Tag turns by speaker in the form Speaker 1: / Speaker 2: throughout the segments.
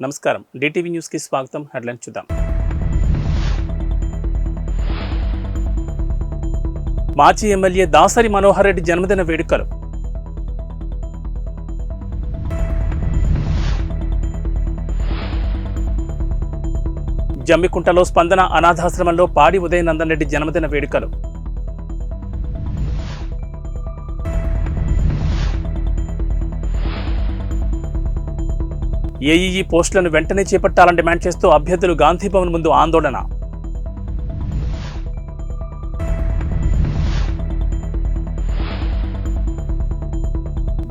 Speaker 1: నమస్కారం DTV news కి స్వాగతం. హెడ్లైన్స్ చూద్దాం. మాజీ ఎమ్మెల్యే దాసరి మనోహర్ రెడ్డి జన్మదిన వేడుకలు. జమ్మికుంటలో స్పందన అనాథాశ్రమంలో పాడి ఉదయనందన్ రెడ్డి జన్మదిన వేడుకలు. ఏఈఈ పోస్టులను వెంటనే చేపట్టాలని డిమాండ్ చేస్తూ అభ్యర్థులు గాంధీభవన్ ముందు ఆందోళన.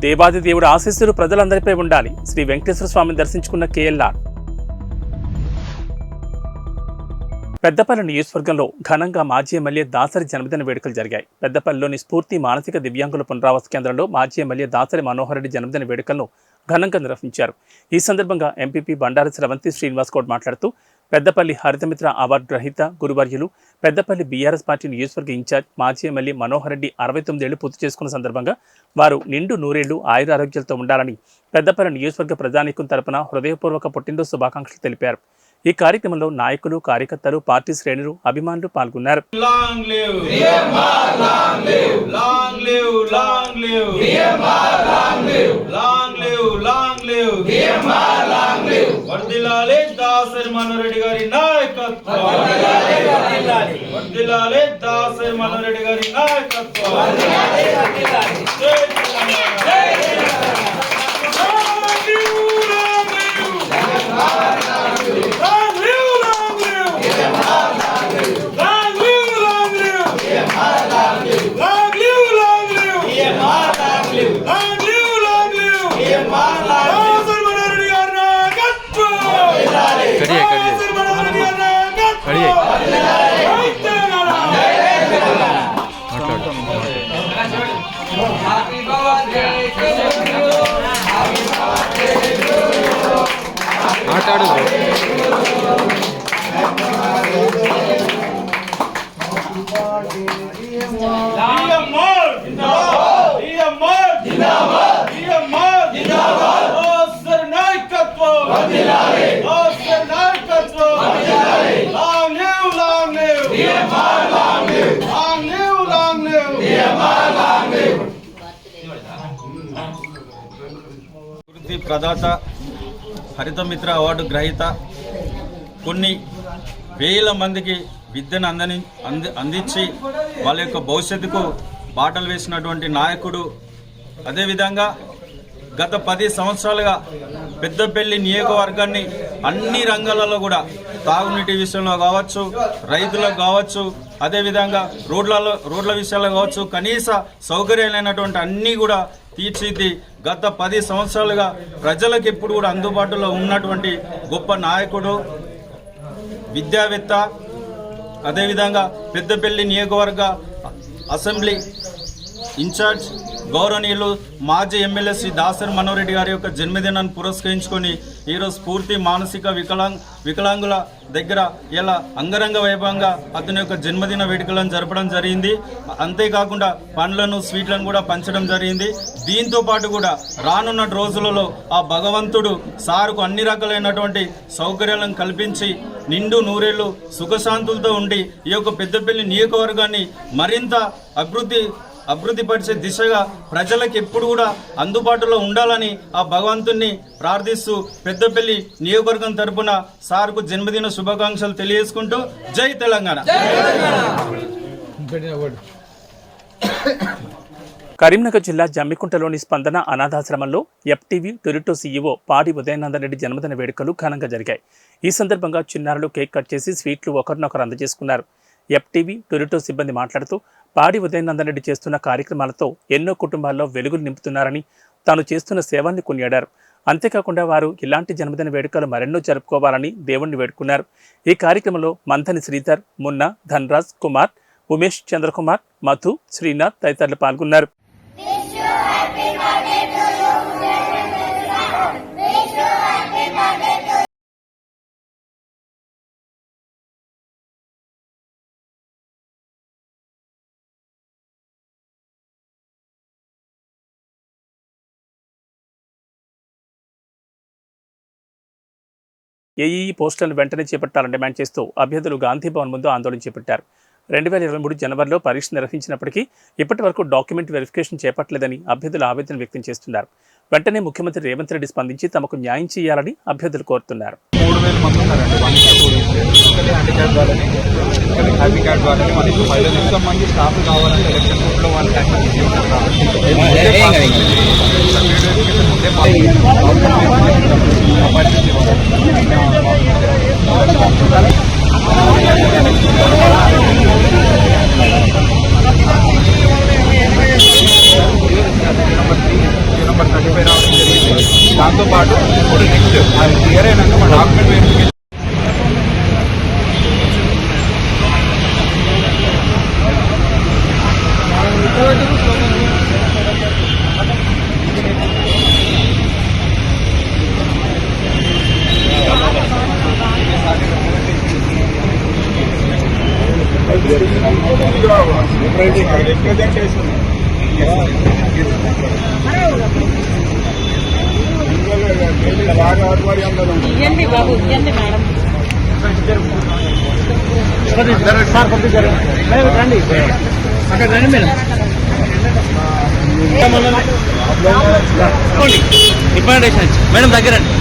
Speaker 1: దేవాది దేవుడి ఆశీస్సులు ప్రజలందరిపై ఉండాలి. శ్రీ వెంకటేశ్వర స్వామిని దర్శించుకున్న కేఎల్ఆర్. పెద్దపల్లి నియోజకవర్గంలో ఘనంగా మాజీ ఎమ్మెల్యే దాసరి జన్మదిన వేడుకలు జరిగాయి. పెద్దపల్లిలోని స్ఫూర్తి మానసిక దివ్యాంగుల పునరావాస కేంద్రంలో మాజీ ఎమ్మెల్యే దాసరి మనోహర్ రెడ్డి జన్మదిన వేడుకలను ఘనంగా నిర్వహించారు. ఈ సందర్భంగా ఎంపీపీ బండారు స్రవంతి శ్రీనివాస్ గౌడ్ మాట్లాడుతూ పెద్దపల్లి హరితమిత్ర అవార్డు గ్రహీత గురువర్యులు పెద్దపల్లి బీఆర్ఎస్ పార్టీ నియోజకవర్గ ఇన్ఛార్జ్ మాజీ ఎమ్మెల్యే మనోహర్ రెడ్డి 69 ఏళ్లు పూర్తి చేసుకున్న సందర్భంగా వారు నిండు నూరేళ్లు ఆయురారోగ్యాలతో ఉండాలని పెద్దపల్లి నియోజకవర్గ ప్రజానీకం తరపున హృదయపూర్వక పుట్టినరోజు శుభాకాంక్షలు తెలిపారు. ఈ కార్యక్రమంలో నాయకులు, కార్యకర్తలు, పార్టీ శ్రేణులు, అభిమానులు పాల్గొన్నారు.
Speaker 2: ప్రదాత, హరితమిత్ర అవార్డు గ్రహీత, కొన్ని వేల మందికి విద్యను అందించి వాళ్ళ యొక్క భవిష్యత్తుకు బాటలు వేసినటువంటి నాయకుడు. అదేవిధంగా గత 10 సంవత్సరాలుగా పెద్దపల్లి నియోజకవర్గాన్ని అన్ని రంగాలలో కూడా తాగునీటి విషయంలో కావచ్చు, రైతులకు కావచ్చు, అదేవిధంగా రోడ్ల విషయాల్లో కావచ్చు, కనీస సౌకర్యాలైనటువంటి అన్నీ కూడా తీర్చిది గత 10 సంవత్సరాలుగా ప్రజలకు ఎప్పుడు కూడా అందుబాటులో ఉన్నటువంటి గొప్ప నాయకుడు, విద్యావేత్త. అదేవిధంగా పెద్దపల్లి నియోజకవర్గ అసెంబ్లీ ఇన్ఛార్జ్ గౌరవనీయులు మాజీ ఎమ్మెల్యే శ్రీ దాసరి మనోహర్ రెడ్డి గారి యొక్క జన్మదినాన్ని పురస్కరించుకొని ఈరోజు స్ఫూర్తి మానసిక వికలాంగుల దగ్గర ఇలా అంగరంగ వైభవంగా అతని యొక్క జన్మదిన వేడుకలను జరపడం జరిగింది. అంతేకాకుండా పండ్లను, స్వీట్లను కూడా పంచడం జరిగింది. దీంతో పాటు కూడా రానున్న రోజులలో ఆ భగవంతుడు సారుకు అన్ని రకాలైనటువంటి సౌకర్యాలను కల్పించి నిండు నూరేళ్లు సుఖశాంతులతో ఉండి ఈ యొక్క పెద్దపల్లి నియోజకవర్గాన్ని మరింత అభివృద్ధిపరిచే దిశగా ప్రజలకు ఎప్పుడు కూడా అందుబాటులో ఉండాలని ఆ భగవంతుణ్ణి ప్రార్థిస్తూ పెద్దపల్లి నియోజకవర్గం తరపున సార్కు జన్మదిన శుభాకాంక్షలు తెలియజేసుకుంటూ జై తెలంగాణ.
Speaker 1: కరీంనగర్ జిల్లా జమ్మికుంటలోని స్పందన అనాథాశ్రమంలో ఎఫ్టీవీ టొరిటో సీఈఓ పాడి ఉదయనందన్ రెడ్డి జన్మదిన వేడుకలు ఘనంగా జరిగాయి. ఈ సందర్భంగా చిన్నారులు కేక్ కట్ చేసి స్వీట్లు ఒకరినొకరు అందజేసుకున్నారు. ఎఫ్టీవీ టొరిటో సిబ్బంది మాట్లాడుతూ పాడి ఉదయనందన్ రెడ్డి చేస్తున్న కార్యక్రమాలతో ఎన్నో కుటుంబాల్లో వెలుగులు నింపుతున్నారని, తాను చేస్తున్న సేవల్ని కొనియాడారు. అంతేకాకుండా వారు ఇలాంటి జన్మదిన వేడుకలు మరెన్నో జరుపుకోవాలని దేవుణ్ణి వేడుకున్నారు. ఈ కార్యక్రమంలో మంథని శ్రీధర్, మున్నా, ధన్రాజ్ కుమార్, ఉమేష్ చంద్రకుమార్, మధు, శ్రీనాథ్ తదితరులు పాల్గొన్నారు. ఏఈఈ పోస్టులను వెంటనే చేపట్టాలని డిమాండ్ చేస్తూ అభ్యర్థులు గాంధీ భవన్ ముందు ఆందోళన చేపట్టారు. 2023 జనవరిలో పరీక్ష నిర్వహించినప్పటికీ ఇప్పటి వరకు డాక్యుమెంట్ వెరిఫికేషన్ చేపట్టలేదని అభ్యర్థులు ఆవేదన వ్యక్తం చేస్తున్నారు. వెంటనే ముఖ్యమంత్రి రేవంత్ రెడ్డి స్పందించి తమకు న్యాయం చేయాలని అభ్యర్థులు కోరుతున్నారు.
Speaker 3: 3000 మంది ఉన్నారండి. హ్యాండిక్యాప్ వాళ్ళని హ్యాపీ కార్డ్ వాళ్ళని మనకి 5,000 మంది స్టాఫ్ కావాలంటే ఎలక్షన్ కోర్టులో వాళ్ళకి యాక్టివిటీ ఉంటారు నెంబర్ 35 రావడం జరిగింది. దాంతోపాటు ఇప్పుడు నెక్స్ట్ అది క్లియర్ అయినాక మా డాక్యుమెంట్ వెరిఫికేషన్
Speaker 4: ఇవ్వండి బాబు, ఇవ్వండి మేడం. రండి అక్కడ రండి మేడం. రికమెండేషన్ మేడం దగ్గర రండి.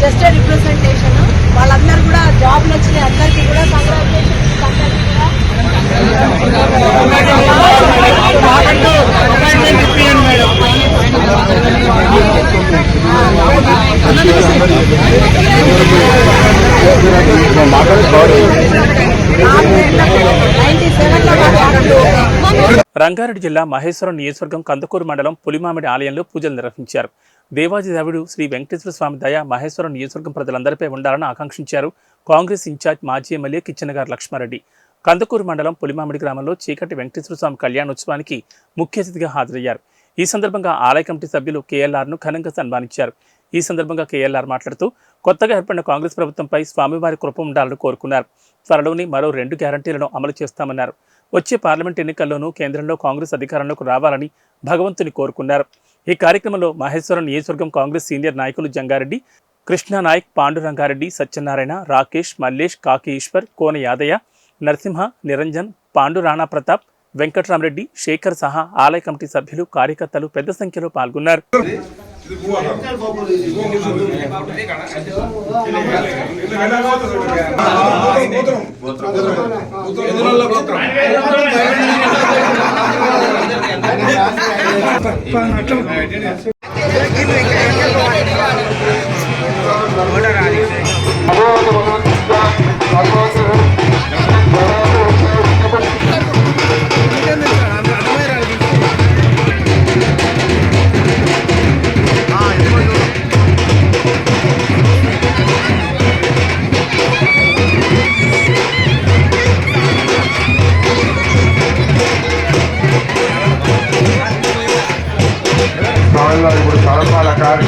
Speaker 5: జస్ట్ రిప్రజెంటేషన్ వాళ్ళందరూ కూడా జాబ్లు వచ్చినాయి. అందరికీ కూడా
Speaker 1: రంగారెడ్డి జిల్లా మహేశ్వరం నియోజకవర్గం కందుకూరు మండలం పులిమామిడి ఆలయంలో పూజలు నిర్వహించారు. దేవాదిదేవుడు శ్రీ వెంకటేశ్వర స్వామి దయ మహేశ్వరం నియోజకవర్గం ప్రజలందరిపై ఉండాలని ఆకాంక్షించారు కాంగ్రెస్ ఇన్ఛార్జ్ మాజీ ఎమ్మెల్యే కిచ్చనగారి లక్ష్మారెడ్డి. కందుకూరు మండలం పులిమామిడి గ్రామంలో చీకటి వెంకటేశ్వర స్వామి కళ్యాణోత్సవానికి ముఖ్య అతిథిగా హాజరయ్యారు. ఈ సందర్భంగా ఆలయ కమిటీ సభ్యులు కేఎల్ఆర్ను ఘనంగా సన్మానించారు. ఈ సందర్భంగా కేఎల్ఆర్ మాట్లాడుతూ కొత్తగా ఏర్పడిన కాంగ్రెస్ ప్రభుత్వంపై స్వామివారి కృప ఉండాలని కోరుకున్నారు. త్వరలోని మరో 2 గ్యారంటీలను అమలు చేస్తామన్నారు. వచ్చే పార్లమెంట్ ఎన్నికల్లోనూ కేంద్రంలో కాంగ్రెస్ అధికారంలోకి రావాలని భగవంతుని కోరుకున్నారు. ఈ కార్యక్రమంలో మహేశ్వరం నియోజకవర్గం కాంగ్రెస్ సీనియర్ నాయకులు జంగారెడ్డి, కృష్ణానాయక్, పాండురంగారెడ్డి, సత్యనారాయణ, రాకేష్, మల్లేష్, కాకి ఈశ్వర్, కోన యాదయ్య, నరసింహ, నిరంజన్, పాండు రాణా ప్రతాప్, వెంకట్రామరెడ్డి, శేఖర్ సహా ఆలయ కమిటీ సభ్యులు, కార్యకర్తలు పెద్ద సంఖ్యలో పాల్గొన్నారు.
Speaker 6: ఇప్పుడు చదవాలి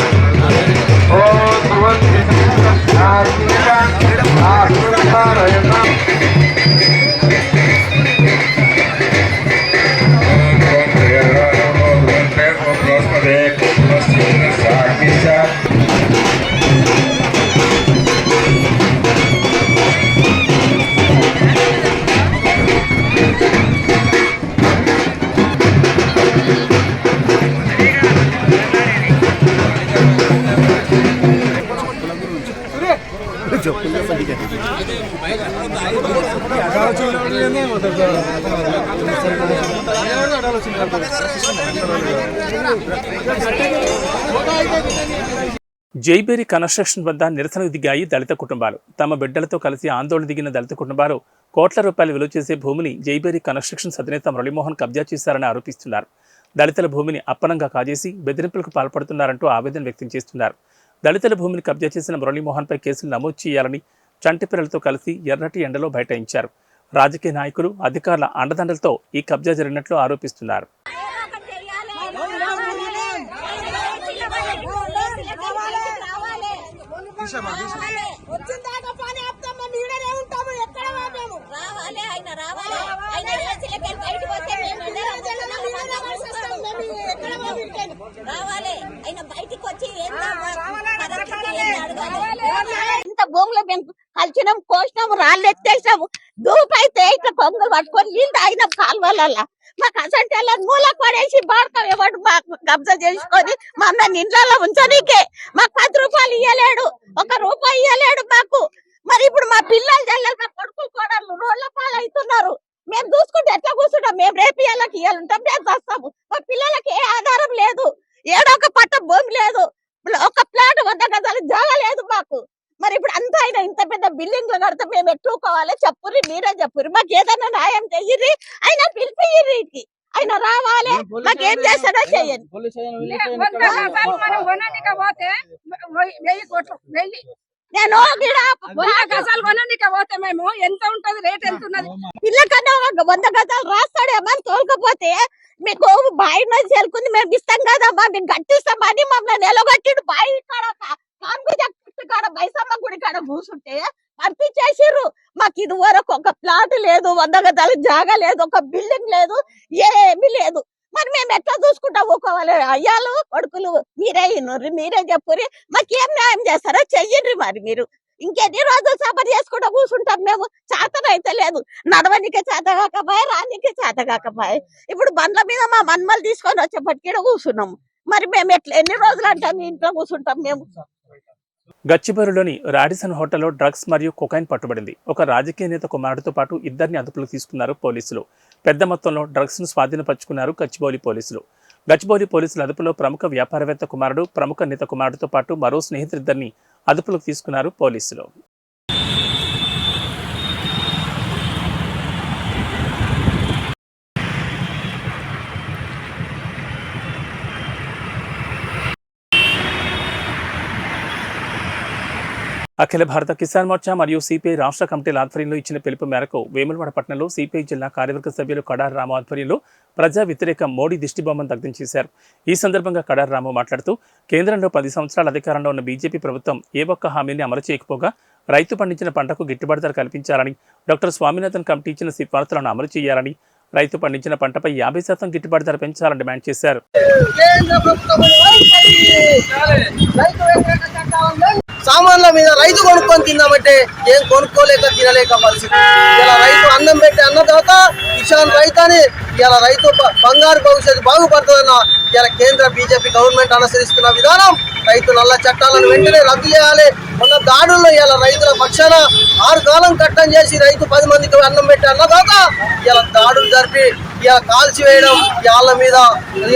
Speaker 1: జైబేరి కన్స్ట్రక్షన్ వద్ద నిరసనకు దిగాయి దళిత కుటుంబాలు. తమ బిడ్డలతో కలిసి ఆందోళన దిగిన దళిత కుటుంబాలు కోట్ల రూపాయలు విలువ చేసే భూమిని జైబేరి కన్స్ట్రక్షన్స్ అధినేత మురళీమోహన్ కబ్జా చేశారని ఆరోపిస్తున్నారు. దళితుల భూమిని అప్పనంగా కాజేసి బెదిరింపులకు పాల్పడుతున్నారంటూ ఆవేదన వ్యక్తం చేస్తున్నారు. దళితుల భూమిని కబ్జా చేసిన మురళీమోహన్పై కేసులు నమోదు చేయాలని చంటి పిల్లలతో కలిసి ఎర్రటి ఎండలో బైఠాయించారు. రాజకీయ నాయకులు, అధికారుల అండదండలతో ఈ కబ్జా జరిగినట్లు ఆరోపిస్తున్నారు.
Speaker 5: వచ్చిందాక పని ఆపుతాం, మేము ఈడనే ఉంటాము, ఎక్కడ మేము రావాలి. ఆయన రావాలి, ఆయన ఏసీలకి బయటకు వస్తే మేము ఎక్కడ రావాలి. ఆయన బయటికి వచ్చి ఇంత భూములు మేము కలిసినాం, కోసినాము, రాళ్ళు ఎత్తేసాము, దూపైతే ఇట్లా పొంగలు పట్టుకొని నీళ్ళు తాగినాం కాలువలల్లా. మాకు అసంటే మూలకు పడేసి బాడకం ఎవడు మాకు కబ్జా చేసుకొని మమ్మల్ని ఇంట్లో ఉంచనీకే మాకు 10 రూపాయలు ఇవ్వలేడు, 1 రూపాయి ఇవ్వలేడు మాకు. మరి ఇప్పుడు మా పిల్లలు జల్లలు, మా కొడుకులు కోడళ్ళు రోడ్ల పాలు అవుతున్నారు. మేము చూసుకుంటే ఎట్లా కూర్చుంటాం? మేము రేపు ఇవ్వాలకి ఇవ్వాలంటాం, మేము వస్తాము. మా పిల్లలకి ఏ ఆధారం లేదు, ఏడో ఒక పట్ట భూమి లేదు, ఒక ప్లాట్ 100 గజాలు జాగా లేదు మాకు. మరి ఇప్పుడు అంతా ఆయన ఇంత పెద్ద బిల్డింగ్లు కడితే మేము ఎట్టుకోవాలి? చెప్పుర్రి, మీరే చెప్పుర్రి, మాకు ఏదైనా న్యాయం చెయ్యిర్రి. ఆయన పిలిపియ్యిర్రి, ఆయన రావాలి, మాకేం చేస్తాడో చెయ్యండి. నేను పోతే మేము ఎంత ఉంటది రేట్, ఎంత ఉన్నది పిల్లకన్నా 100 గజాలు రాస్తాడేమని తోలుకపోతే మీకు బాయి నుంచి వెళ్తుంది, మేము ఇస్తాం కదమ్మా, మీకు గట్టిస్తామని మమ్మల్ని నిలగొట్టిండు. బాయి కాడ బైసమ్మ గుడి కాడ కూర్చుంటే పంపించేసిర్రు. మాకు ఇది వరకు ఒక ప్లాట్ లేదు, 100 గజాలు జాగా లేదు, ఒక బిల్డింగ్ లేదు, ఏమీ లేదు. మరి మేము ఎట్లా చూసుకుంటా ఊకోవాలి? అయ్యాలు కొడుకులు మీరే ఇన్నుర్రి, మీరే చెప్పుర్రి, మాకేం న్యాయం చేస్తారో చెయ్యండి. మరి మీరు ఇంకెన్ని రోజులు సఫర్ చేసుకుంటా కూర్చుంటాం? మేము చేతన అయితే లేదు, నడవనికే చేత కాకపోయే, రానికే చేత కాకపోయే. ఇప్పుడు బండ్ల మీద మా మన్మలు తీసుకొని వచ్చేపటికి కూర్చున్నాము. మరి మేము ఎన్ని రోజులు అంటాం ఇంట్లో కూర్చుంటాం? మేము
Speaker 1: గచ్చిబౌలిలోని రాడిసన్ హోటల్లో డ్రగ్స్ మరియు కొకైన్ పట్టుబడింది. ఒక రాజకీయ నేత కుమారుడితో పాటు 2 అదుపులోకి తీసుకున్నారు పోలీసులు. పెద్ద మొత్తంలో డ్రగ్స్ ను స్వాధీనపరుచుకున్నారు గచ్చిబౌలి పోలీసులు. గచ్చిబౌలి పోలీసుల అదుపులో ప్రముఖ వ్యాపారవేత్త కుమారుడు, ప్రముఖ నేత కుమారుడితో పాటు మరో స్నేహితులిద్దరిని అదుపులోకి తీసుకున్నారు పోలీసులు. అఖిల భారత కిసాన్ మోర్చా మరియు సిపిఐ రాష్ట్ర కమిటీల ఆధ్వర్యంలో ఇచ్చిన పిలుపు మేరకు వేములవాడ పట్టణంలో సిపిఐ జిల్లా కార్యవర్గ సభ్యులు కడారి రాము ఆధ్వర్యంలో ప్రజా వ్యతిరేక మోడీ దిష్టిబొమ్మను దగ్ధం చేశారు. ఈ సందర్భంగా కడారి రాము మాట్లాడుతూ కేంద్రంలో 10 సంవత్సరాల అధికారంలో ఉన్న బీజేపీ ప్రభుత్వం ఏ ఒక్క హామీని అమలు చేయకపోగా రైతు పండించిన పంటకు గిట్టుబాటు ధర కల్పించాలని, డాక్టర్ స్వామినాథన్ కమిటీ ఇచ్చిన సిఫార్సులను అమలు చేయాలని, రైతు పండించిన పంటపై 50% గిట్టుబాటు ధర పెంచాలని డిమాండ్ చేశారు.
Speaker 7: సామాన్ల మీద రైతు కొనుక్కొని తిందామంటే ఏం కొనుక్కోలేక తినలేక పరిస్థితి. ఇలా రైతు అన్నం పెట్టి అన్నదాత కిసాన్ రైతు అని ఇలా రైతు బంగారు భవిష్యత్తు బాగుపడుతుందన్న ఇలా కేంద్ర బీజేపీ గవర్నమెంట్ అనుసరిస్తున్న విధానం రైతు నల్ల చట్టాలను వెంటనే రద్దు చేయాలి. మొన్న దాడుల్లో ఇలా రైతుల పక్షాన 6 కాలం కట్టం చేసి రైతు 10 మందికి అన్నం పెట్టి అన్నదాత ఇలా దాడులు జరిపి ఇలా కాల్చివేయడం, వాళ్ళ మీద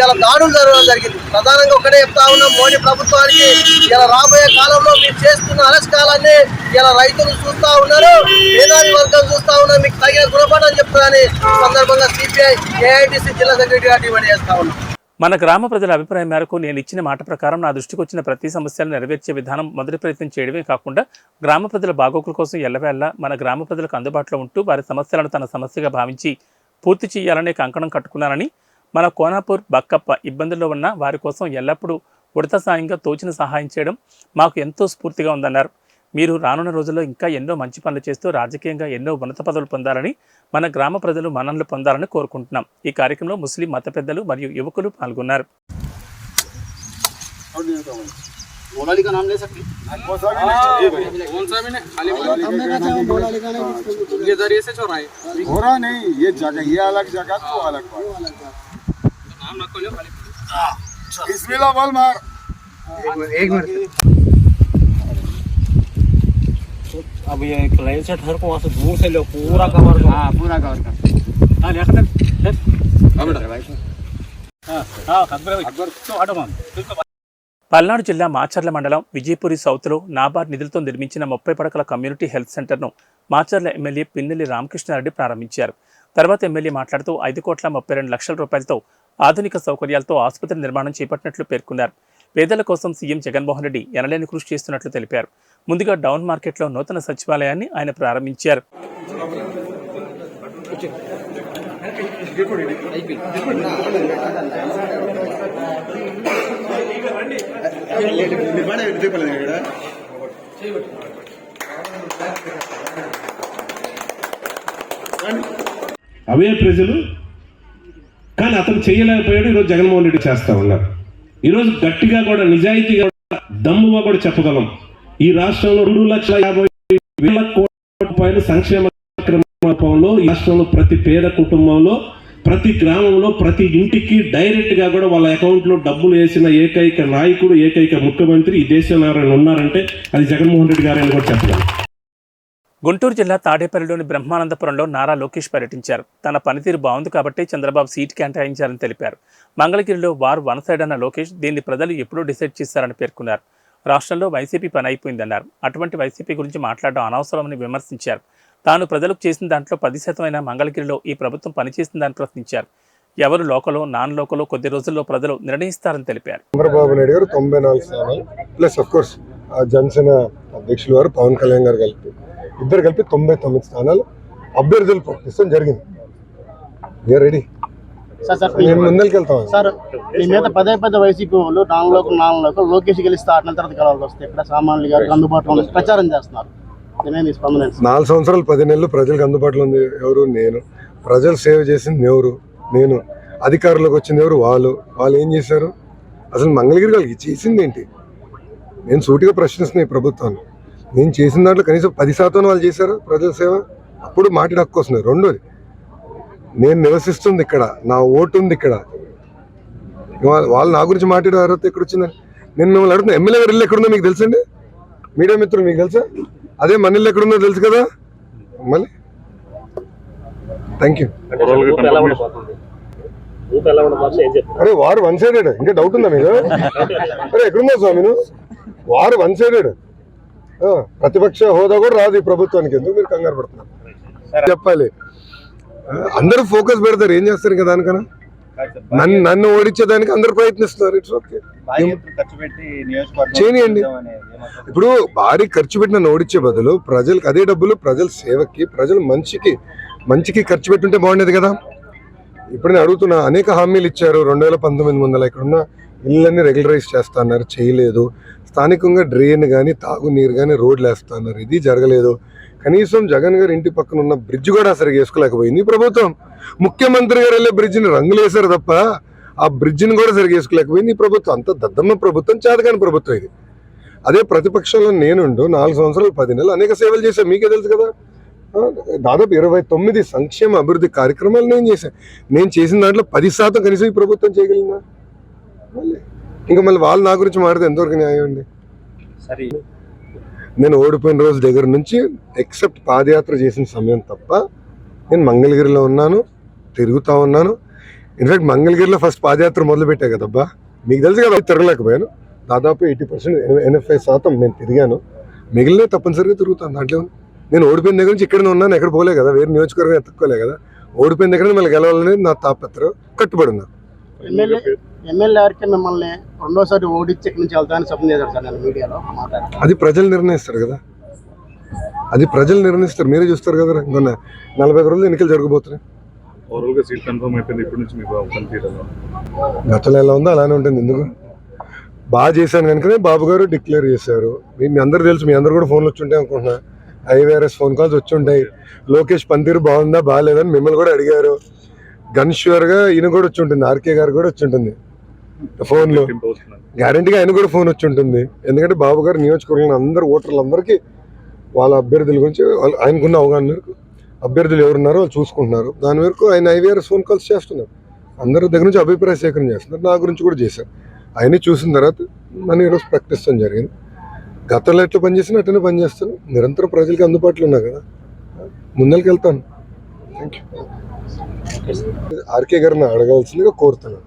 Speaker 7: ఇలా దాడులు జరగడం జరిగింది. ప్రధానంగా ఒకటే చెప్తా ఉన్నాం, మోడీ ప్రభుత్వానికి ఇలా రాబోయే కాలంలో మీరు చేస్తున్న అరెస్టాలన్నీ ఇలా రైతులు చూస్తా ఉన్నారు, మేధావి వర్గం చూస్తా ఉన్నారు, మీకు తగిన గుణపాఠం చెప్తారని సందర్భంగా సిపిఐ ఏఐటిసి జిల్లా సెక్రటరీగా డిమాండ్ చేస్తా ఉన్నాం.
Speaker 1: మన గ్రామ ప్రజల అభిప్రాయం మేరకు నేను ఇచ్చిన మాట ప్రకారం నా దృష్టికి వచ్చిన ప్రతి సమస్యలను నెరవేర్చే విధానం మొదటి ప్రయత్నం చేయడమే కాకుండా గ్రామ ప్రజల బాగోగుల కోసం ఎల్లవేళలా మన గ్రామ ప్రజలకు అందుబాటులో ఉంటూ వారి సమస్యలను తన సమస్యగా భావించి పూర్తి చేయాలనే కంకణం కట్టుకున్నానని, మన కోనాపూర్ బక్కప్ప ఇబ్బందుల్లో ఉన్న వారి కోసం ఎల్లప్పుడూ ఉడత సాయంగా తోచిన సహాయం చేయడం మాకు ఎంతో స్ఫూర్తిగా ఉందన్నారు. మీరు రానున్న రోజుల్లో ఇంకా ఎన్నో మంచి పనులు చేస్తూ రాజకీయంగా ఎన్నో ఉన్నత పదవులు పొందాలని, మన గ్రామ ప్రజలు మన్ననలు పొందాలని కోరుకుంటున్నాం. ఈ కార్యక్రమంలో ముస్లిం మత పెద్దలు మరియు యువకులు పాల్గొన్నారు.
Speaker 4: अब ये लाइन से घर को वहाँ से दूर से लो, पूरा कवर कर। हाँ, पूरा कवर कर। हाँ, ले आकर
Speaker 1: పల్నాడు జిల్లా మాచర్ల మండలం విజయపురి సౌత్లో నాబార్డ్ నిధులతో నిర్మించిన 30 పడకల కమ్యూనిటీ హెల్త్ సెంటర్ను మాచర్ల ఎమ్మెల్యే పిన్నెల్లి రామకృష్ణారెడ్డి ప్రారంభించారు. తర్వాత ఎమ్మెల్యే మాట్లాడుతూ 5,32 లక్షల రూపాయలతో ఆధునిక సౌకర్యాలతో ఆసుపత్రి నిర్మాణం చేపట్టినట్లు పేర్కొన్నారు. పేదల కోసం సీఎం జగన్మోహన్ రెడ్డి ఎనలేని కృషి చేస్తున్నట్లు తెలిపారు. ముందుగా డౌన్ మార్కెట్లో నూతన సచివాలయాన్ని ఆయన ప్రారంభించారు.
Speaker 8: అవే ప్రజలు, కానీ అతను చేయలేకపోయాడు. ఈరోజు జగన్మోహన్ రెడ్డి చేస్తా ఉన్నారు. ఈరోజు గట్టిగా కూడా నిజాయితీగా దమ్ముగా కూడా చెప్పగలం, ఈ రాష్ట్రంలో 2,50,000 కోట్ల రూపాయలు సంక్షేమ కార్యక్రమంలో ఈ రాష్ట్రంలో ప్రతి పేద కుటుంబంలో, ప్రతి గ్రామంలో, ప్రతి ఇంటికి డైరెక్ట్ గా కూడా వాళ్ళ అకౌంట్ లో డబ్బులు వేసిన ఏకైక నాయకుడు, ఏకైక ముఖ్యమంత్రి ఈ దేశంలో ఎవరైనా ఉన్నారంటే అది జగన్మోహన్ రెడ్డి గారు అని కూడా చెప్పగలం.
Speaker 1: గుంటూరు జిల్లా తాడేపల్లిలోని బ్రహ్మానందపురంలో నారా లోకేష్ పర్యటించారు. తన పనితీరు బాగుంది కాబట్టి చంద్రబాబు సీట్ కేటాయించారని తెలిపారు. మంగళగిరిలో వార్ వన్ సైడ్ అన్న లోకేష్ దీన్ని ప్రజలు ఎప్పుడూ డిసైడ్ చేశారని పేర్కొన్నారు. రాష్ట్రంలో వైసీపీ పని అయిపోయిందన్నారు. అటువంటి వైసీపీ గురించి మాట్లాడడం అనవసరమని విమర్శించారు. తాను ప్రజలకు చేసిన దాంట్లో 10% అయినా మంగళగిరిలో ఈ ప్రభుత్వం పనిచేసిందని ప్రశ్నించారు. ఎవరు లోకలో నాన్ లోకలో కొద్ది రోజుల్లో ప్రజలు నిర్ణయిస్తారని తెలిపారు.
Speaker 9: చంద్రబాబు నాయుడు గారు 94 స్థానాలు ప్లస్ ఆఫ్ కోర్స్ జనసేన అధ్యక్షులు వారు పవన్ కళ్యాణ్ గారు ఇద్దరు కలిపి 99 స్థానాలు అభ్యర్థులు ప్రకటించడం జరిగింది. We are ready. మేము ముందరికి వెళ్తాం
Speaker 4: సార్. మీ మీద పదే వైసీపీ వాళ్ళు నాలుగు లోకేష్ గెలిస్తే ఆడిన తర్వాత కలవాల్సి వస్తే ఇక్కడ సామాన్యులు గారికి అందుబాటులో ప్రచారం చేస్తున్నారు.
Speaker 9: 4 సంవత్సరాలు 10 నెలలు ప్రజలకు అందుబాటులో ఉంది ఎవరు? నేను. ప్రజలు సేవ చేసింది ఎవరు? నేను. అధికారులకు వచ్చింది ఎవరు? వాళ్ళు ఏం చేశారు? అసలు మంగళగిరి వాళ్ళకి చేసింది ఏంటి? నేను సూటిగా ప్రశ్నిస్తున్నాను ఈ ప్రభుత్వాన్ని. నేను చేసిన దాంట్లో కనీసం 10% వాళ్ళు చేశారు ప్రజల సేవ. అప్పుడు మాట్లాడే హక్కు వస్తుంది. రెండోది, నేను నివసిస్తుంది ఇక్కడ, నా ఓటు ఉంది ఇక్కడ. వాళ్ళు నా గురించి మాట్లాడే అర్హత ఎక్కడ వచ్చిందని నేను మిమ్మల్ని అడుగుతున్నా. ఎమ్మెల్యే గారు ఇల్లు ఎక్కడుందో మీకు తెలుసండి? మీడియా మిత్రులు మీకు తెలుసా? అదే మన ఇల్లు ఎక్కడుందో తెలుసు కదా. మళ్ళీ థ్యాంక్ యూ. అరే వారు వన్ సైడెడ్, ఇంకా డౌట్ ఉందా మీకు? అరే ఎక్కడున్నా స్వామి వారు వన్ సైడెడ్. ప్రతిపక్ష హోదా కూడా రాదు ఈ ప్రభుత్వానికి. ఎందుకు మీరు కంగారు పడుతున్నారు? చెప్పాలి. అందరూ ఫోకస్ పెడతారు, ఏం చేస్తారు కదా దానికన్నా. నన్ను ఓడించేదానికి అందరు ప్రయత్నిస్తున్నారు. ఇట్స్ ఓకే, చేయనియండి. ఇప్పుడు భారీ ఖర్చు పెట్టి నన్ను ఓడించే బదులు ప్రజలకు అదే డబ్బులు ప్రజల సేవకి, ప్రజల మంచికి ఖర్చు పెట్టుంటే బాగుండేది కదా. ఇప్పుడు నేను అడుగుతున్నా, అనేక హామీలు ఇచ్చారు. 2019 ముందర ఇక్కడున్న ఇళ్ళన్నీ రెగ్యులరైజ్ చేస్తా అన్నారు, చేయలేదు. స్థానికంగా డ్రైన్ కానీ, తాగునీరు కానీ, రోడ్లు వేస్తా అన్నారు, ఇది జరగలేదు. కనీసం జగన్ గారి ఇంటి పక్కన ఉన్న బ్రిడ్జ్ కూడా సరిగ్గా వేసుకోలేకపోయింది ఈ ప్రభుత్వం. ముఖ్యమంత్రి గారు వెళ్ళే బ్రిడ్జిని రంగులు వేశారు తప్ప ఆ బ్రిడ్జిని కూడా సరిగ్గా వేసుకోలేకపోయింది ఈ ప్రభుత్వం. అంత దద్దమ్మ ప్రభుత్వం, చేతకాని ప్రభుత్వం ఇది. అదే ప్రతిపక్షంలో నేనుండు 4 సంవత్సరాలు 10 నెలలు అనేక సేవలు చేశాను, మీకే తెలుసు కదా. దాదాపు 29 సంక్షేమ అభివృద్ధి కార్యక్రమాలు నేను చేశాను. నేను చేసిన దాంట్లో 10% కనీసం ఈ ప్రభుత్వం చేయగలిగిందా? ఇంకా మళ్ళీ వాళ్ళు నా గురించి మాట్లాడితే ఎంతవరకు న్యాయం అండి? నేను ఓడిపోయిన రోజు దగ్గర నుంచి ఎక్సెప్ట్ పాదయాత్ర చేసిన సమయం తప్ప నేను మంగళగిరిలో ఉన్నాను, తిరుగుతూ ఉన్నాను. ఇన్ఫాక్ట్ మంగళగిరిలో ఫస్ట్ పాదయాత్ర మొదలుపెట్టా కదబ్బా, మీకు తెలుసు కదా. తిరగలేకపోయాను. దాదాపు 80%, 85% నేను తిరిగాను. మిగిలిన తప్పనిసరిగా తిరుగుతాను. దాంట్లో నేను ఓడిపోయిన దగ్గర నుంచి ఇక్కడనే ఉన్నాను, ఎక్కడ పోలే కదా, వేరే నియోజకవర్గం ఎత్తుక్కోలే కదా. ఓడిపోయిన దగ్గర మళ్ళీ గెలవాలనేది నా తాపత్రం, కట్టుబడి ఉన్నా.
Speaker 4: ఎమ్మెల్యే గారికి మిమ్మల్ని రెండోసారి ఓడించి ఇక్కడి నుంచి వెళ్తానని చెప్పడం చేశారు సార్ నేను మీడియాలో మాట్లాడాను.
Speaker 9: అది ప్రజలు నిర్ణయిస్తారు కదా, అది ప్రజలు నిర్ణయిస్తారు. మీరే చూస్తారు కదా. ఇంకొన్న 45 రోజులు ఎన్నికలు జరగబోతున్నాయి. గతంలో ఎలా ఉందో అలానే ఉంటుంది. ఎందుకు బాగా చేశాను కనుకనే బాబు గారు డిక్లేర్ చేశారు. మీ అందరూ తెలుసు, మీ అందరు కూడా ఫోన్లు వచ్చి ఉంటాయి అనుకుంటున్నా. ఐవీఆర్ఎస్ ఫోన్ కాల్స్ వచ్చి ఉంటాయి. లోకేష్ పనితీరు బాగుందా బాగాలేదని మిమ్మల్ని కూడా అడిగారు. గన్ ష్యూర్గా ఈయన కూడా వచ్చి ఉంటుంది, ఆర్కే గారు కూడా వచ్చి ఉంటుంది ఫోన్లో. గ్యారంటీగా ఆయన కూడా ఫోన్ వచ్చి ఉంటుంది. ఎందుకంటే బాబు గారు నియోజకవర్గంలో అందరు ఓటర్లందరికీ వాళ్ళ అభ్యర్థుల గురించి ఆయనకున్న అవగాహన మేరకు అభ్యర్థులు ఎవరున్నారో వాళ్ళు చూసుకుంటున్నారు. దాని మేరకు ఆయన ఐవీఆర్ఎస్ ఫోన్ కాల్స్ చేస్తున్నారు. అందరి దగ్గర నుంచి అభిప్రాయ సేకరణ చేస్తున్నారు. నా గురించి కూడా చేశారు. ఆయన చూసిన తర్వాత నన్ను ఈరోజు ప్రకటించడం జరిగింది. గతంలో ఎట్లా పనిచేసినా అట్లనే పనిచేస్తాను. నిరంతరం ప్రజలకి అందుబాటులో ఉన్నా కదా, ముందరికి వెళ్తాను. Thank you. ఆర్కే గారిని అడగాల్సిందిగా కోరుతున్నాను.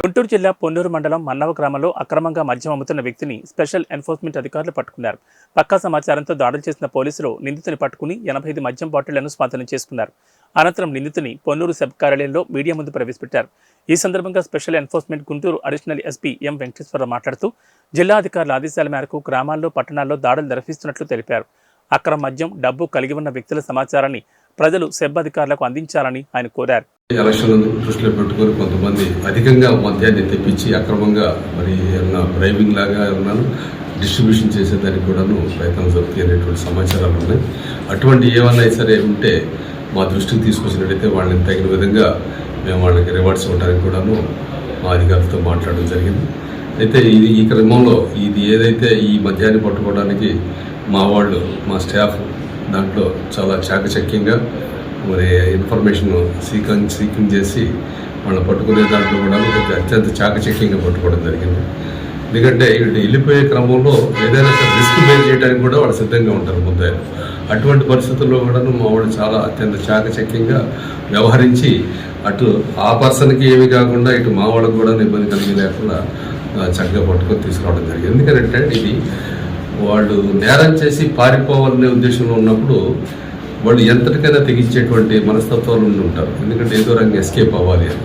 Speaker 1: గుంటూరు జిల్లా పొన్నూరు మండలం మన్నవ గ్రామంలో అక్రమంగా మద్యం అమ్ముతున్న వ్యక్తిని స్పెషల్ ఎన్ఫోర్స్మెంట్ అధికారులు పట్టుకున్నారు. పక్కా సమాచారంతో దాడులు చేసిన పోలీసులు నిందితుని పట్టుకుని 85 మద్యం బాటిళ్లను స్వాధీనం చేసుకున్నారు. అనంతరం నిందితుని పొన్నూరు సబ్ కార్యాలయంలో మీడియా ముందు ప్రవేశపెట్టారు. ఈ సందర్భంగా special enforcement Guntur additional SP M Venkateswararao మాట్లాడుతూ జిల్లా అధికారుల ఆదేశాల మేరకు గ్రామాల్లో పట్టణాల్లో దాడులు నిర్వహిస్తున్నట్లు తెలిపారు. అక్రమ మద్యం, డబ్బు కలిగి ఉన్న వ్యక్తుల సమాచారాన్ని ప్రజలు సెబ్ అధికారులకు అందించాలని ఆయన కోరారు.
Speaker 10: ఎలక్షన్లను దృష్టిలో పెట్టుకొని కొంతమంది అధికంగా మద్యాన్ని తెప్పించి అక్రమంగా మరి ఏమన్నా డ్రైవింగ్ లాగా ఏమన్నా డిస్ట్రిబ్యూషన్ చేసేదానికి కూడాను ప్రయత్నం జరుగుతాయి అనేటువంటి సమాచారాలు ఉన్నాయి. అటువంటి ఏమన్నా సరే ఉంటే మా దృష్టికి తీసుకొచ్చినట్టయితే వాళ్ళని తగిన విధంగా మేము వాళ్ళకి రివార్డ్స్ ఇవ్వడానికి కూడాను మా అధికారులతో మాట్లాడడం జరిగింది. అయితే ఈ క్రమంలో ఇది ఏదైతే ఈ మద్యాన్ని పట్టుకోవడానికి మా వాళ్ళు మా స్టాఫ్ దాంట్లో చాలా చాకచక్యంగా మరి ఇన్ఫర్మేషన్ సీకింగ్ చేసి వాళ్ళని పట్టుకునే దాంట్లో కూడా అత్యంత చాకచక్యంగా పట్టుకోవడం జరిగింది. ఎందుకంటే వీళ్ళు వెళ్ళిపోయే క్రమంలో ఏదైనా రిస్క్ బేర్ చేయడానికి కూడా వాళ్ళు సిద్ధంగా ఉంటారు ముద్దాయిలు. అటువంటి పరిస్థితుల్లో కూడా మా వాళ్ళు చాలా అత్యంత చాకచక్యంగా వ్యవహరించి అటు ఆ పర్సన్కి ఏమీ కాకుండా ఇటు మా వాళ్ళకు కూడా ఇబ్బంది కలిగి లేకుండా చక్కగా పట్టుకొని తీసుకురావడం జరిగింది. ఎందుకంటే ఇది వాళ్ళు నేరం చేసి పారిపోవాలనే ఉద్దేశంలో ఉన్నప్పుడు వాళ్ళు ఎంతటికైనా తెగించేటువంటి మనస్తత్వాలు ఉండి ఉంటారు. ఎందుకంటే ఏదో రకంగా ఎస్కేప్ అవ్వాలి అని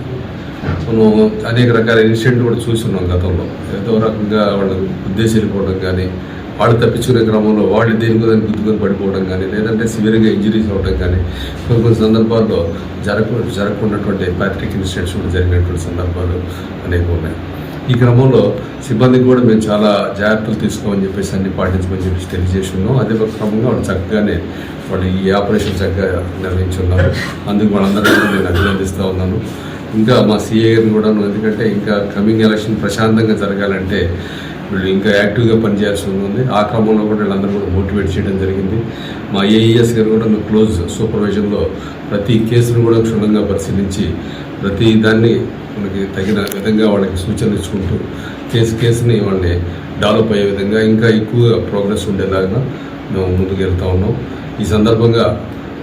Speaker 10: మనం అనేక రకాల ఇన్సిడెంట్ కూడా చూస్తున్నాం గతంలో. ఏదో రకంగా వాళ్ళు ఉద్దేశం వెళ్ళిపోవడం కానీ, వాళ్ళు తప్పించుకునే క్రమంలో వాళ్ళు దేనికి దాన్ని గుద్దుకొని పడిపోవడం కానీ, లేదంటే సివియర్గా ఇంజరీస్ అవ్వడం కానీ కొన్ని సందర్భాల్లో జరగకున్నటువంటి ప్యాథటిక్ ఇన్సిడెంట్స్ కూడా జరిగినటువంటి సందర్భాలు అనేక ఉన్నాయి. ఈ క్రమంలో సిబ్బందికి కూడా మేము చాలా జాగ్రత్తలు తీసుకోమని చెప్పేసి అన్ని పాటించమని చెప్పేసి తెలియజేసి ఉన్నాం. అదే క్రమంగా వాళ్ళు చక్కగానే వాళ్ళు ఈ ఆపరేషన్ చక్కగా నిర్వహించున్నారు. అందుకు వాళ్ళందరినీ కూడా నేను అభినందిస్తూ ఉన్నాను. ఇంకా మా సిఏ గారిని కూడా, ఎందుకంటే ఇంకా కమింగ్ ఎలక్షన్ ప్రశాంతంగా జరగాలంటే వీళ్ళు ఇంకా యాక్టివ్గా పనిచేయాల్సి ఉంది. ఆ క్రమంలో కూడా వీళ్ళందరూ కూడా మోటివేట్ చేయడం జరిగింది. మా ఏఈఎస్ గారు కూడా క్లోజ్ సూపర్విజన్లో ప్రతి కేసును కూడా క్షుణ్ణంగా పరిశీలించి ప్రతి దాన్ని మనకి తగిన విధంగా వాళ్ళకి సూచనలు ఇచ్చుకుంటూ కేసుని వాళ్ళని డెవలప్ అయ్యే విధంగా ఇంకా ఎక్కువగా ప్రోగ్రెస్ ఉండేలాగా మేము ముందుకు వెళ్తూ ఉన్నాం. ఈ సందర్భంగా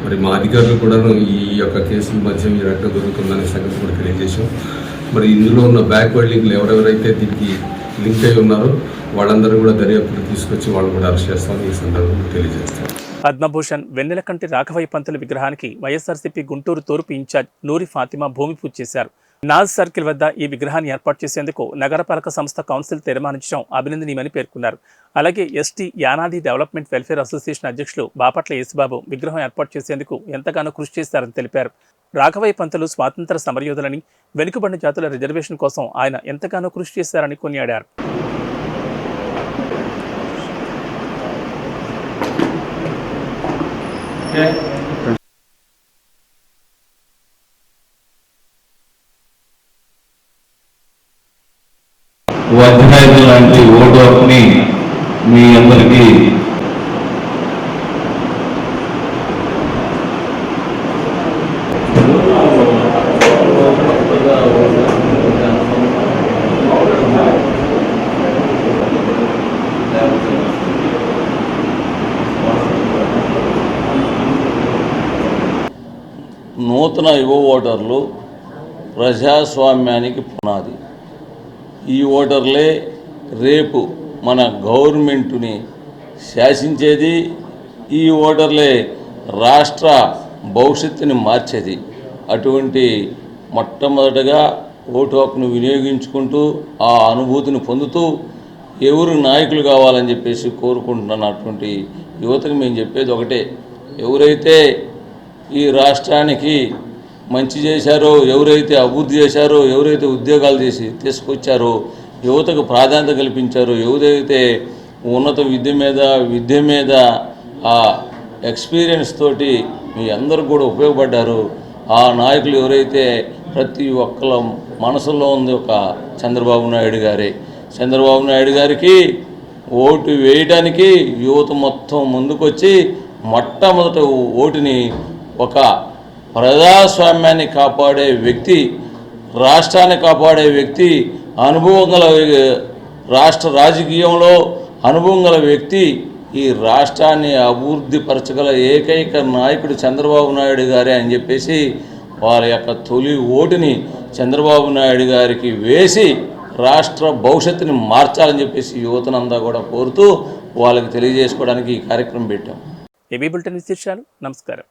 Speaker 10: మరి మా అధికారులు కూడా ఈ యొక్క కేసుల మధ్య ఈ రకంగా దొరుకుతుందనే సంగతి కూడా తెలియజేశాం. మరి ఇందులో ఉన్న బ్యాక్వర్డ్ లింక్లు ఎవరెవరైతే దీనికి లింక్ అయి ఉన్నారో వాళ్ళందరూ కూడా దర్యాప్తులు తీసుకొచ్చి వాళ్ళు కూడా అరెస్ట్ చేస్తామని ఈ సందర్భంగా తెలియజేస్తాం.
Speaker 1: పద్మభూషణ్ వెన్నెలకంటి రాఘవయ్య పంతులు విగ్రహానికి వైఎస్ఆర్సీపీ గుంటూరు తూర్పు ఇన్ఛార్జ్ నూరి ఫాతిమా భూమి పూజ చేశారు. నాజ్ సర్కిల్ వద్ద ఈ విగ్రహాన్ని ఏర్పాటు చేసేందుకు నగరపాలక సంస్థ కౌన్సిల్ తీర్మానించడం అభినందనీయమని పేర్కొన్నారు. అలాగే ST Yanadi development welfare association అధ్యక్షులు బాపట్ల యేసుబాబు విగ్రహం ఏర్పాటు చేసేందుకు ఎంతగానో కృషి చేశారని తెలిపారు. రాఘవయ్య పంతులు స్వాతంత్ర సమరయోధులని, వెనుకబడిన జాతుల రిజర్వేషన్ కోసం ఆయన ఎంతగానో కృషి చేశారని కొనియాడారు.
Speaker 11: వజ్రాయుధం లాంటి ఓటు హక్కుని మీ అందరికీ నూతన యువ ఓటర్లు ప్రజాస్వామ్యానికి పునాది. ఈ ఓటర్లే రేపు మన గవర్నమెంటుని శాసించేది. ఈ ఓటర్లే రాష్ట్ర భవిష్యత్తుని మార్చేది. అటువంటి మొట్టమొదటగా ఓటు హక్కును వినియోగించుకుంటూ ఆ అనుభూతిని పొందుతూ ఎవరు నాయకులు కావాలని చెప్పేసి కోరుకుంటున్నటువంటి యువతకు మేము చెప్పేది ఒకటే, ఎవరైతే ఈ రాష్ట్రానికి మంచి చేశారో, ఎవరైతే అభివృద్ధి చేశారో, ఎవరైతే ఉద్యోగాలు చేసి తీసుకొచ్చారో, యువతకు ప్రాధాన్యత కల్పించారో, ఎవరైతే ఉన్నత విద్య మీద ఆ ఎక్స్పీరియన్స్ తోటి మీ అందరూ కూడా ఉపయోగపడ్డారో ఆ నాయకులు ఎవరైతే ప్రతి ఒక్కళ్ళ మనసులో ఉంది ఒక చంద్రబాబు నాయుడు గారే. చంద్రబాబు నాయుడు గారికి ఓటు వేయడానికి యువత మొత్తం ముందుకొచ్చి మొట్టమొదట ఓటుని ఒక ప్రజాస్వామ్యాన్ని కాపాడే వ్యక్తి, రాష్ట్రాన్ని కాపాడే వ్యక్తి, అనుభవం గల రాష్ట్ర రాజకీయంలో అనుభవం గల వ్యక్తి, ఈ రాష్ట్రాన్ని అభివృద్ధి పరచగల ఏకైక నాయకుడు చంద్రబాబు నాయుడు గారే అని చెప్పేసి వారి యొక్క తొలి ఓటుని చంద్రబాబు నాయుడు గారికి వేసి రాష్ట్ర భవిష్యత్తుని మార్చాలని చెప్పేసి యువతనంతా కూడా కోరుతూ వాళ్ళకి తెలియజేసుకోవడానికి ఈ కార్యక్రమం పెట్టాం.
Speaker 1: ఏబీ బులెటిన్ విశేషాలు. నమస్కారం.